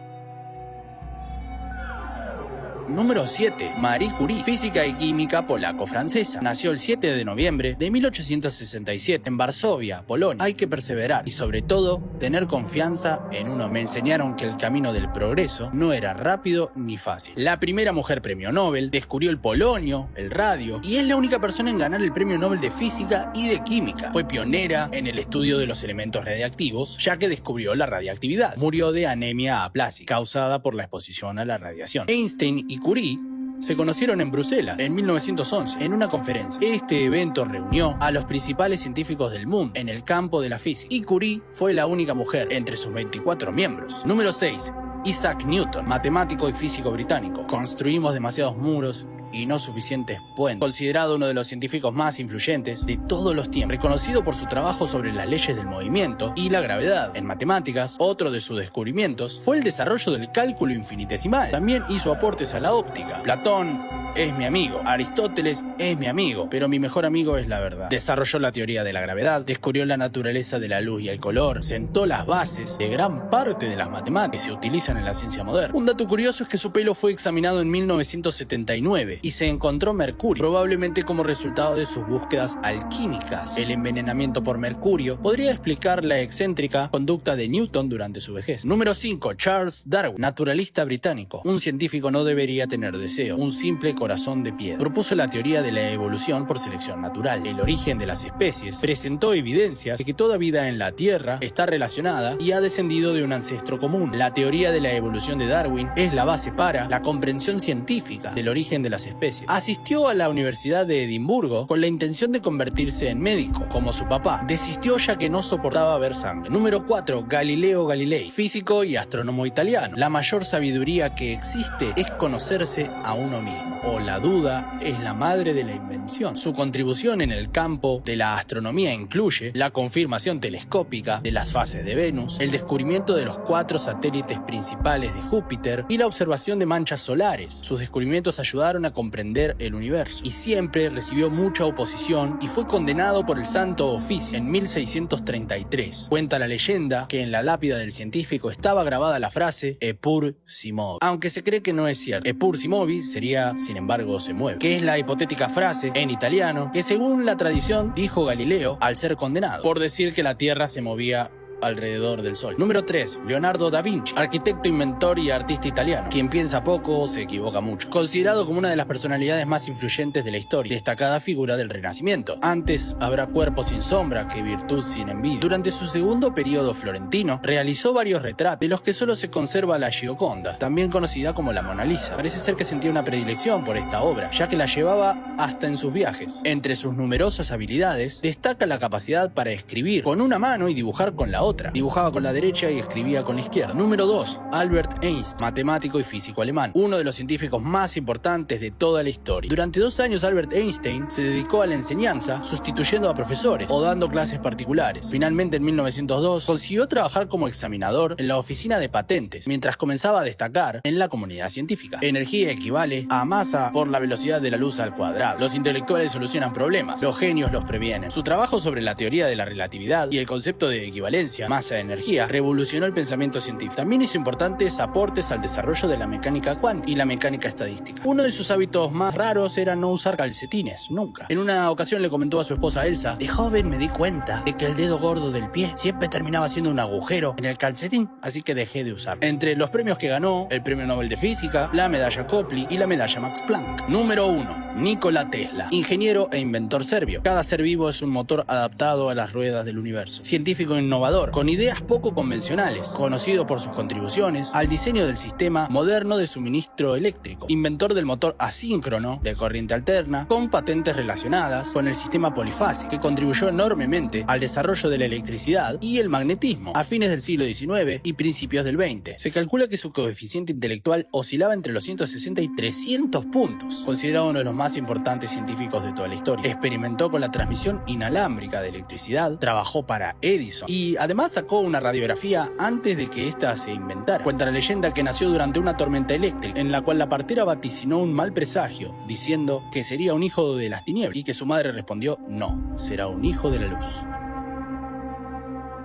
Número 7. Marie Curie, física y química polaco-francesa. Nació el 7 de noviembre de 1867 en Varsovia, Polonia. Hay que perseverar y sobre todo tener confianza en uno. Me enseñaron que el camino del progreso no era rápido ni fácil. La primera mujer premio Nobel, descubrió el polonio, el radio y es la única persona en ganar el premio Nobel de física y de química. Fue pionera en el estudio de los elementos radiactivos ya que descubrió la radiactividad. Murió de anemia aplásica causada por la exposición a la radiación. Einstein y Curie se conocieron en Bruselas en 1911 en una conferencia. Este evento reunió a los principales científicos del mundo en el campo de la física y Curie fue la única mujer entre sus 24 miembros. Número 6. Isaac Newton, matemático y físico británico. Construimos demasiados muros y no suficientes puentes. Considerado uno de los científicos más influyentes de todos los tiempos, reconocido por su trabajo sobre las leyes del movimiento y la gravedad. En matemáticas, otro de sus descubrimientos fue el desarrollo del cálculo infinitesimal. También hizo aportes a la óptica. Platón es mi amigo, Aristóteles es mi amigo, pero mi mejor amigo es la verdad. Desarrolló la teoría de la gravedad, descubrió la naturaleza de la luz y el color, sentó las bases de gran parte de las matemáticas que se utilizan en la ciencia moderna. Un dato curioso es que su pelo fue examinado en 1979 y se encontró mercurio, probablemente como resultado de sus búsquedas alquímicas. El envenenamiento por mercurio podría explicar la excéntrica conducta de Newton durante su vejez. Número 5. Charles Darwin, naturalista británico. Un científico no debería tener deseo, un simple corazón de piedra. Propuso la teoría de la evolución por selección natural, el origen de las especies, presentó evidencias de que toda vida en la Tierra está relacionada y ha descendido de un ancestro común. La teoría de la evolución de Darwin es la base para la comprensión científica del origen de las especies. Asistió a la Universidad de Edimburgo con la intención de convertirse en médico, como su papá. Desistió ya que no soportaba ver sangre. Número 4. Galileo Galilei, físico y astrónomo italiano. La mayor sabiduría que existe es conocerse a uno mismo. O la duda es la madre de la invención. Su contribución en el campo de la astronomía incluye la confirmación telescópica de las fases de Venus, el descubrimiento de los 4 satélites principales de Júpiter y la observación de manchas solares. Sus descubrimientos ayudaron a comprender el universo y siempre recibió mucha oposición y fue condenado por el Santo Oficio en 1633. Cuenta la leyenda que en la lápida del científico estaba grabada la frase Eppur si movi, aunque se cree que no es cierto. Eppur si movi sería sin embargo se mueve, que es la hipotética frase en italiano que según la tradición dijo Galileo al ser condenado por decir que la Tierra se movía alrededor del Sol. Número 3. Leonardo da Vinci, arquitecto, inventor y artista italiano. Quien piensa poco se equivoca mucho. Considerado como una de las personalidades más influyentes de la historia, destacada figura del Renacimiento. Antes habrá cuerpo sin sombra que virtud sin envidia. Durante su segundo periodo florentino, realizó varios retratos, de los que solo se conserva la Gioconda, también conocida como la Mona Lisa. Parece ser que sentía una predilección por esta obra, ya que la llevaba hasta en sus viajes. Entre sus numerosas habilidades, destaca la capacidad para escribir con una mano y dibujar con la otra. Dibujaba con la derecha y escribía con la izquierda. Número 2. Albert Einstein, matemático y físico alemán, uno de los científicos más importantes de toda la historia. Durante 2 años Albert Einstein se dedicó a la enseñanza, sustituyendo a profesores o dando clases particulares. Finalmente en 1902 consiguió trabajar como examinador en la oficina de patentes, mientras comenzaba a destacar en la comunidad científica. Energía equivale a masa por la velocidad de la luz al cuadrado. Los intelectuales solucionan problemas, los genios los previenen. Su trabajo sobre la teoría de la relatividad y el concepto de equivalencia, masa-energía, revolucionó el pensamiento científico. También hizo importantes aportes al desarrollo de la mecánica cuántica y la mecánica estadística. Uno de sus hábitos más raros era no usar calcetines, nunca. En una ocasión le comentó a su esposa Elsa: de joven me di cuenta de que el dedo gordo del pie siempre terminaba haciendo un agujero en el calcetín, así que dejé de usarlo. Entre los premios que ganó, el premio Nobel de Física, la medalla Copley y la medalla Max Planck. Número 1. Nikola Tesla, ingeniero e inventor serbio. Cada ser vivo es un motor adaptado a las ruedas del universo. Científico innovador, con ideas poco convencionales, conocido por sus contribuciones al diseño del sistema moderno de suministro eléctrico. Inventor del motor asíncrono de corriente alterna, con patentes relacionadas con el sistema polifásico, que contribuyó enormemente al desarrollo de la electricidad y el magnetismo a fines del siglo XIX y principios del XX. Se calcula que su coeficiente intelectual oscilaba entre los 160 y 300 puntos. Considerado uno de los más importantes científicos de toda la historia. Experimentó con la transmisión inalámbrica de electricidad, trabajó para Edison y además sacó una radiografía antes de que ésta se inventara. Cuenta la leyenda que nació durante una tormenta eléctrica, en la cual la partera vaticinó un mal presagio, diciendo que sería un hijo de las tinieblas, y que su madre respondió: no, será un hijo de la luz.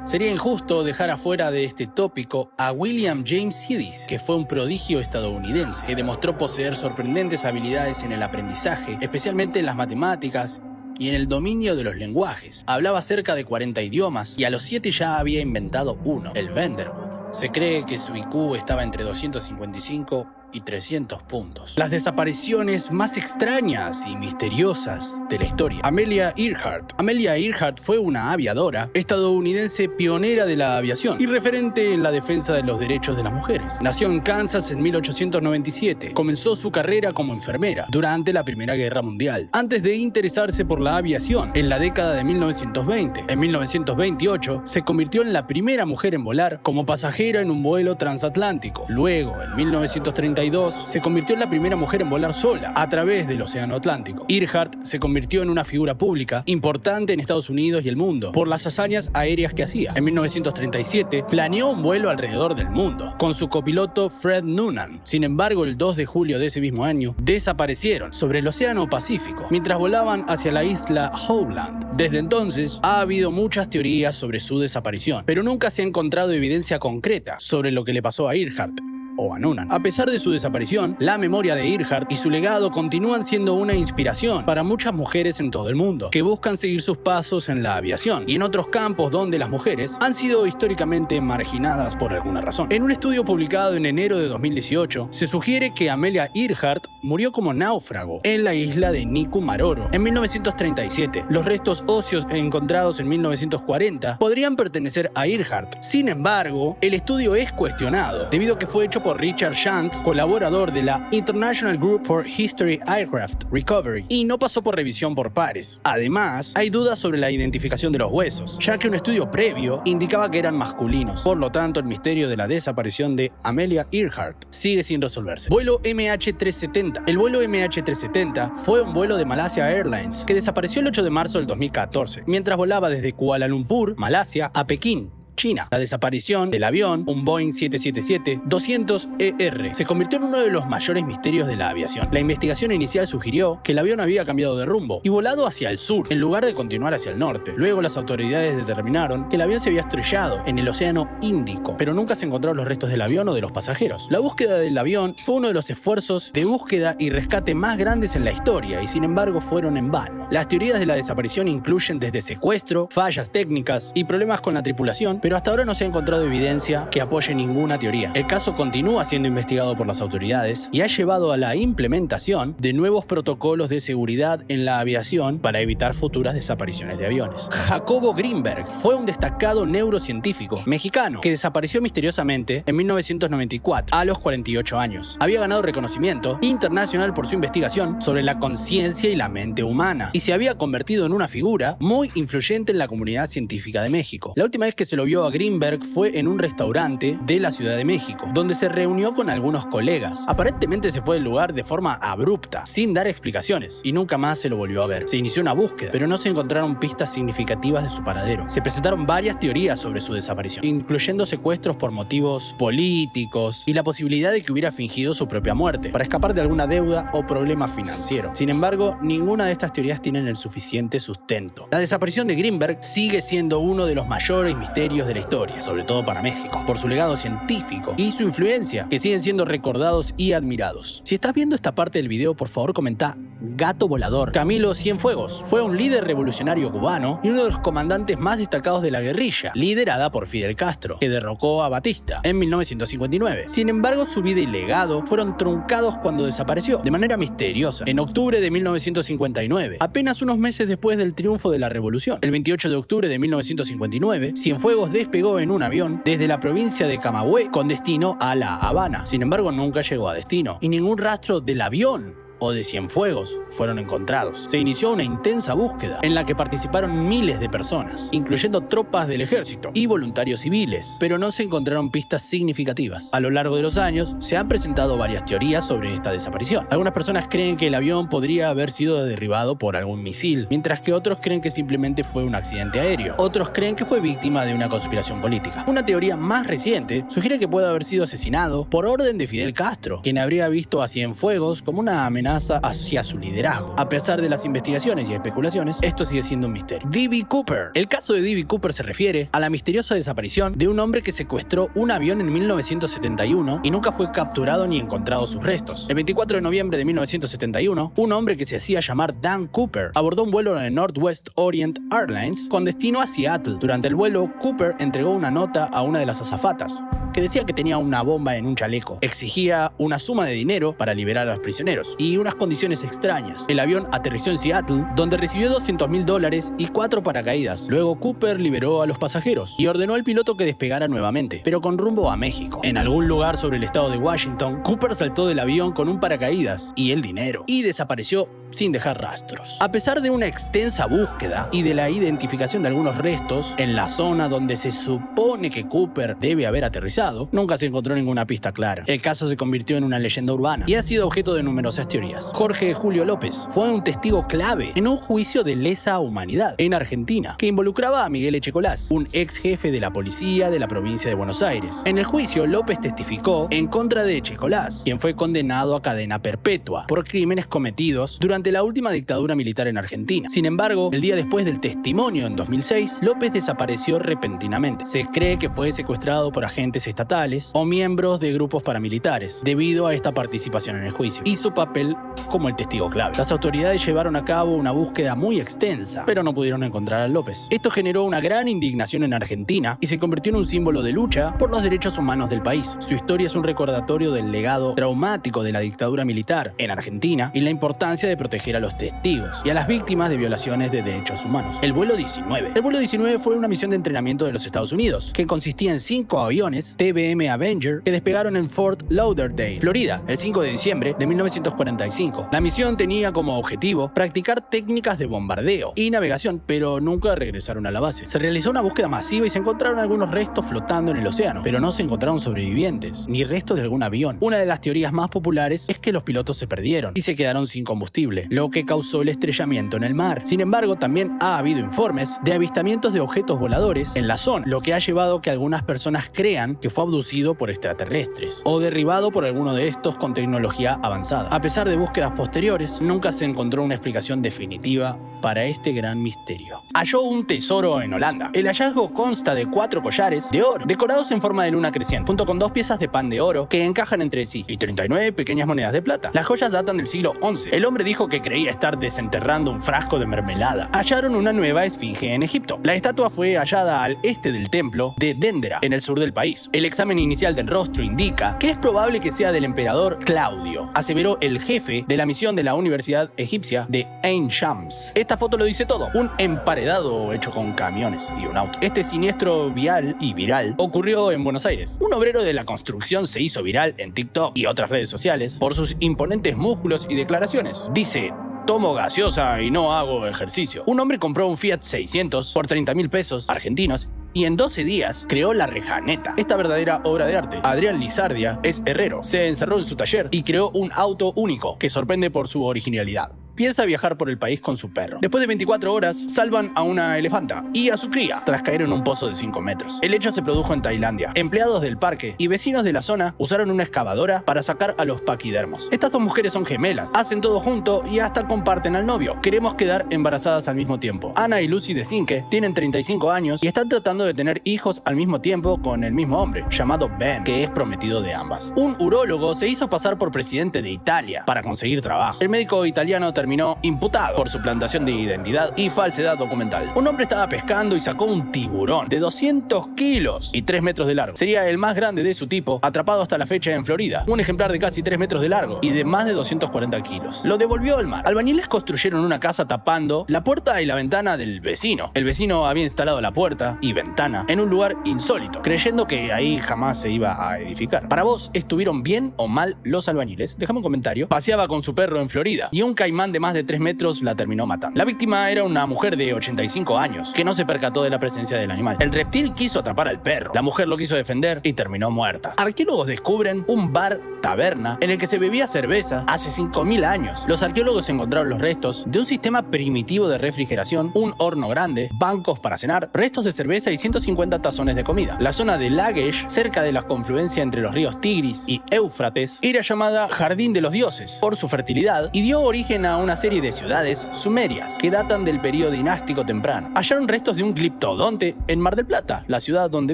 Sería injusto dejar afuera de este tópico a William James Sidis, que fue un prodigio estadounidense que demostró poseer sorprendentes habilidades en el aprendizaje, especialmente en las matemáticas y en el dominio de los lenguajes. Hablaba cerca de 40 idiomas y a los 7 ya había inventado uno, el Vanderbilt. Se cree que su IQ estaba entre 255 y 300 puntos. Las desapariciones más extrañas y misteriosas de la historia. Amelia Earhart. Amelia Earhart fue una aviadora estadounidense pionera de la aviación y referente en la defensa de los derechos de las mujeres. Nació en Kansas en 1897. Comenzó su carrera como enfermera durante la Primera Guerra Mundial, antes de interesarse por la aviación en la década de 1920. En 1928 se convirtió en la primera mujer en volar como pasajera en un vuelo transatlántico. Luego, en 1932, se convirtió en la primera mujer en volar sola a través del Océano Atlántico. Earhart se convirtió en una figura pública importante en Estados Unidos y el mundo por las hazañas aéreas que hacía. En 1937 planeó un vuelo alrededor del mundo con su copiloto Fred Noonan. Sin embargo, el 2 de julio de ese mismo año desaparecieron sobre el Océano Pacífico mientras volaban hacia la isla Howland. Desde entonces ha habido muchas teorías sobre su desaparición, pero nunca se ha encontrado evidencia concreta sobre lo que le pasó a Earhart o a Noonan. A pesar de su desaparición, la memoria de Earhart y su legado continúan siendo una inspiración para muchas mujeres en todo el mundo que buscan seguir sus pasos en la aviación y en otros campos donde las mujeres han sido históricamente marginadas por alguna razón. En un estudio publicado en enero de 2018, se sugiere que Amelia Earhart murió como náufrago en la isla de Nikumaroro en 1937. Los restos óseos encontrados en 1940 podrían pertenecer a Earhart. Sin embargo, el estudio es cuestionado debido a que fue hecho por Richard Shant, colaborador de la International Group for History Aircraft Recovery, y no pasó por revisión por pares. Además, hay dudas sobre la identificación de los huesos, ya que un estudio previo indicaba que eran masculinos. Por lo tanto, el misterio de la desaparición de Amelia Earhart sigue sin resolverse. Vuelo MH370. El vuelo MH370 fue un vuelo de Malaysia Airlines que desapareció el 8 de marzo del 2014, mientras volaba desde Kuala Lumpur, Malasia, a Pekín, China. La desaparición del avión, un Boeing 777-200ER, se convirtió en uno de los mayores misterios de la aviación. La investigación inicial sugirió que el avión había cambiado de rumbo y volado hacia el sur, en lugar de continuar hacia el norte. Luego las autoridades determinaron que el avión se había estrellado en el Océano Índico, pero nunca se encontraron los restos del avión o de los pasajeros. La búsqueda del avión fue uno de los esfuerzos de búsqueda y rescate más grandes en la historia y sin embargo fueron en vano. Las teorías de la desaparición incluyen desde secuestro, fallas técnicas y problemas con la tripulación, pero hasta ahora no se ha encontrado evidencia que apoye ninguna teoría. El caso continúa siendo investigado por las autoridades y ha llevado a la implementación de nuevos protocolos de seguridad en la aviación para evitar futuras desapariciones de aviones. Jacobo Greenberg fue un destacado neurocientífico mexicano que desapareció misteriosamente en 1994 a los 48 años. Había ganado reconocimiento internacional por su investigación sobre la conciencia y la mente humana y se había convertido en una figura muy influyente en la comunidad científica de México. La última vez que se lo vio a Greenberg fue en un restaurante de la Ciudad de México, donde se reunió con algunos colegas. Aparentemente se fue del lugar de forma abrupta, sin dar explicaciones, y nunca más se lo volvió a ver. Se inició una búsqueda, pero no se encontraron pistas significativas de su paradero. Se presentaron varias teorías sobre su desaparición, incluyendo secuestros por motivos políticos y la posibilidad de que hubiera fingido su propia muerte para escapar de alguna deuda o problema financiero. Sin embargo, ninguna de estas teorías tienen el suficiente sustento. La desaparición de Greenberg sigue siendo uno de los mayores misterios de la historia, sobre todo para México, por su legado científico y su influencia, que siguen siendo recordados y admirados. Si estás viendo esta parte del video, por favor comenta Gato Volador. Camilo Cienfuegos fue un líder revolucionario cubano y uno de los comandantes más destacados de la guerrilla, liderada por Fidel Castro, que derrocó a Batista en 1959. Sin embargo, su vida y legado fueron truncados cuando desapareció, de manera misteriosa, en octubre de 1959, apenas unos meses después del triunfo de la revolución. El 28 de octubre de 1959, Cienfuegos despegó en un avión desde la provincia de Camagüey con destino a La Habana. Sin embargo, nunca llegó a destino y ningún rastro del avión o de Cienfuegos fueron encontrados. Se inició una intensa búsqueda en la que participaron miles de personas, incluyendo tropas del ejército y voluntarios civiles, pero no se encontraron pistas significativas. A lo largo de los años se han presentado varias teorías sobre esta desaparición. Algunas personas creen que el avión podría haber sido derribado por algún misil, mientras que otros creen que simplemente fue un accidente aéreo. Otros creen que fue víctima de una conspiración política. Una teoría más reciente sugiere que puede haber sido asesinado por orden de Fidel Castro, quien habría visto a Cienfuegos como una amenaza amenaza hacia su liderazgo. A pesar de las investigaciones y especulaciones, esto sigue siendo un misterio. D.B. Cooper. El caso de D.B. Cooper se refiere a la misteriosa desaparición de un hombre que secuestró un avión en 1971 y nunca fue capturado ni encontrado sus restos. El 24 de noviembre de 1971, un hombre que se hacía llamar Dan Cooper abordó un vuelo de Northwest Orient Airlines con destino a Seattle. Durante el vuelo, Cooper entregó una nota a una de las azafatas, que decía que tenía una bomba en un chaleco. Exigía una suma de dinero para liberar a los prisioneros y unas condiciones extrañas. El avión aterrizó en Seattle, donde recibió $200,000 y 4 paracaídas. Luego Cooper liberó a los pasajeros y ordenó al piloto que despegara nuevamente, pero con rumbo a México. En algún lugar sobre el estado de Washington, Cooper saltó del avión con un paracaídas y el dinero y desapareció sin dejar rastros. A pesar de una extensa búsqueda y de la identificación de algunos restos en la zona donde se supone que Cooper debe haber aterrizado, nunca se encontró ninguna pista clara. El caso se convirtió en una leyenda urbana y ha sido objeto de numerosas teorías. Jorge Julio López fue un testigo clave en un juicio de lesa humanidad en Argentina que involucraba a Miguel Echecolás, un ex jefe de la policía de la provincia de Buenos Aires. En el juicio, López testificó en contra de Echecolás, quien fue condenado a cadena perpetua por crímenes cometidos durante la última dictadura militar en Argentina. Sin embargo, el día después del testimonio, en 2006, López desapareció repentinamente. Se cree que fue secuestrado por agentes estatales o miembros de grupos paramilitares debido a esta participación en el juicio y su papel como el testigo clave. Las autoridades llevaron a cabo una búsqueda muy extensa, pero no pudieron encontrar a López. Esto generó una gran indignación en Argentina y se convirtió en un símbolo de lucha por los derechos humanos del país. Su historia es un recordatorio del legado traumático de la dictadura militar en Argentina y la importancia de proteger a los testigos y a las víctimas de violaciones de derechos humanos. El vuelo 19. El vuelo 19 fue una misión de entrenamiento de los Estados Unidos, que consistía en 5 aviones TBM Avenger que despegaron en Fort Lauderdale, Florida, el 5 de diciembre de 1945. La misión tenía como objetivo practicar técnicas de bombardeo y navegación, pero nunca regresaron a la base. Se realizó una búsqueda masiva y se encontraron algunos restos flotando en el océano, pero no se encontraron sobrevivientes, ni restos de algún avión. Una de las teorías más populares es que los pilotos se perdieron y se quedaron sin combustible, lo que causó el estrellamiento en el mar. Sin embargo, también ha habido informes de avistamientos de objetos voladores en la zona, lo que ha llevado a que algunas personas crean que fue abducido por extraterrestres o derribado por alguno de estos con tecnología avanzada. A pesar de búsquedas posteriores, nunca se encontró una explicación definitiva para este gran misterio. Halló un tesoro en Holanda. El hallazgo consta de 4 collares de oro, decorados en forma de luna creciente, junto con 2 piezas de pan de oro que encajan entre sí, y 39 pequeñas monedas de plata. Las joyas datan del siglo XI. El hombre dijo que creía estar desenterrando un frasco de mermelada. Hallaron una nueva esfinge en Egipto. La estatua fue hallada al este del templo de Dendera, en el sur del país. El examen inicial del rostro indica que es probable que sea del emperador Claudio, aseveró el jefe de la misión de la Universidad Egipcia de Ain Shams. Esta foto lo dice todo: un emparedado hecho con camiones y un auto. Este siniestro viral ocurrió en Buenos Aires. Un obrero de la construcción se hizo viral en TikTok y otras redes sociales por sus imponentes músculos y declaraciones. Dice: tomo gaseosa y no hago ejercicio. Un hombre compró un Fiat 600 por 30.000 pesos argentinos y en 12 días creó la Rejaneta, esta verdadera obra de arte. Adrián Lizardia es herrero, se encerró en su taller y creó un auto único que sorprende por su originalidad. Piensa viajar por el país con su perro. Después de 24 horas, salvan a una elefanta y a su cría tras caer en un pozo de 5 metros. El hecho se produjo en Tailandia. Empleados del parque y vecinos de la zona usaron una excavadora para sacar a los paquidermos. Estas 2 mujeres son gemelas, hacen todo junto y hasta comparten al novio. Queremos quedar embarazadas al mismo tiempo. Ana y Lucy de Cinque tienen 35 años y están tratando de tener hijos al mismo tiempo con el mismo hombre, llamado Ben, que es prometido de ambas. Un urólogo se hizo pasar por presidente de Italia para conseguir trabajo. El médico italiano terminó imputado por suplantación de identidad y falsedad documental. Un hombre estaba pescando y sacó un tiburón de 200 kilos y 3 metros de largo. Sería el más grande de su tipo, atrapado hasta la fecha en Florida. Un ejemplar de casi 3 metros de largo y de más de 240 kilos. Lo devolvió al mar. Albañiles construyeron una casa tapando la puerta y la ventana del vecino. El vecino había instalado la puerta y ventana en un lugar insólito, creyendo que ahí jamás se iba a edificar. Para vos, ¿estuvieron bien o mal los albañiles? Déjame un comentario. Paseaba con su perro en Florida y un caimán de más de 3 metros la terminó matando. La víctima era una mujer de 85 años que no se percató de la presencia del animal. El reptil quiso atrapar al perro. La mujer lo quiso defender y terminó muerta. Arqueólogos descubren un bar taberna en el que se bebía cerveza hace 5000 años. Los arqueólogos encontraron los restos de un sistema primitivo de refrigeración, un horno grande, bancos para cenar, restos de cerveza y 150 tazones de comida. La zona de Lagesh, cerca de la confluencia entre los ríos Tigris y Éufrates, era llamada Jardín de los Dioses por su fertilidad y dio origen a una serie de ciudades sumerias que datan del periodo dinástico temprano. Hallaron restos de un gliptodonte en Mar del Plata, la ciudad donde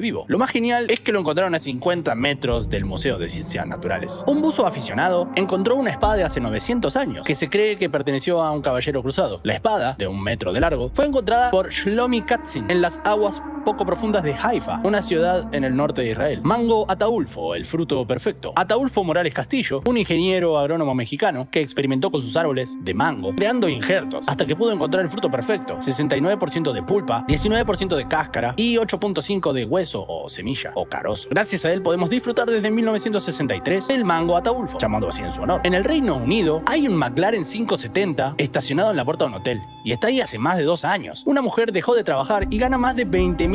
vivo. Lo más genial es que lo encontraron a 50 metros del Museo de Ciencias Naturales. Un buzo aficionado encontró una espada de hace 900 años que se cree que perteneció a un caballero cruzado. La espada, de 1 metro de largo, fue encontrada por Shlomi Katzin en las aguas poco profundas de Haifa, una ciudad en el norte de Israel. Mango Ataulfo, el fruto perfecto. Ataulfo Morales Castillo, un ingeniero agrónomo mexicano que experimentó con sus árboles de mango, creando injertos, hasta que pudo encontrar el fruto perfecto. 69% de pulpa, 19% de cáscara y 8.5% de hueso o semilla o carozo. Gracias a él podemos disfrutar desde 1963 el mango Ataulfo, llamado así en su honor. En el Reino Unido hay un McLaren 570 estacionado en la puerta de un hotel y está ahí hace más de 2 años. Una mujer dejó de trabajar y gana más de $20,000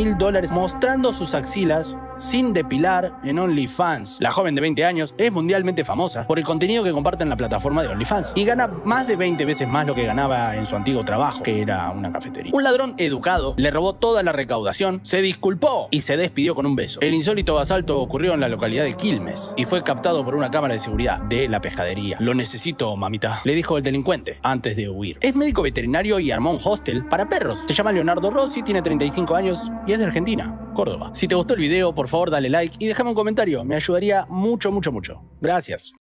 mostrando sus axilas sin depilar en OnlyFans. La joven de 20 años es mundialmente famosa por el contenido que comparte en la plataforma de OnlyFans y gana más de 20 veces más lo que ganaba en su antiguo trabajo, que era una cafetería. Un ladrón educado le robó toda la recaudación, se disculpó y se despidió con un beso. El insólito asalto ocurrió en la localidad de Quilmes y fue captado por una cámara de seguridad de la pescadería. Lo necesito, mamita, le dijo el delincuente antes de huir. Es médico veterinario y armó un hostel para perros. Se llama Leonardo Rossi, tiene 35 años y es de Argentina, Córdoba. Si te gustó el video, por favor dale like y déjame un comentario, me ayudaría mucho. Gracias.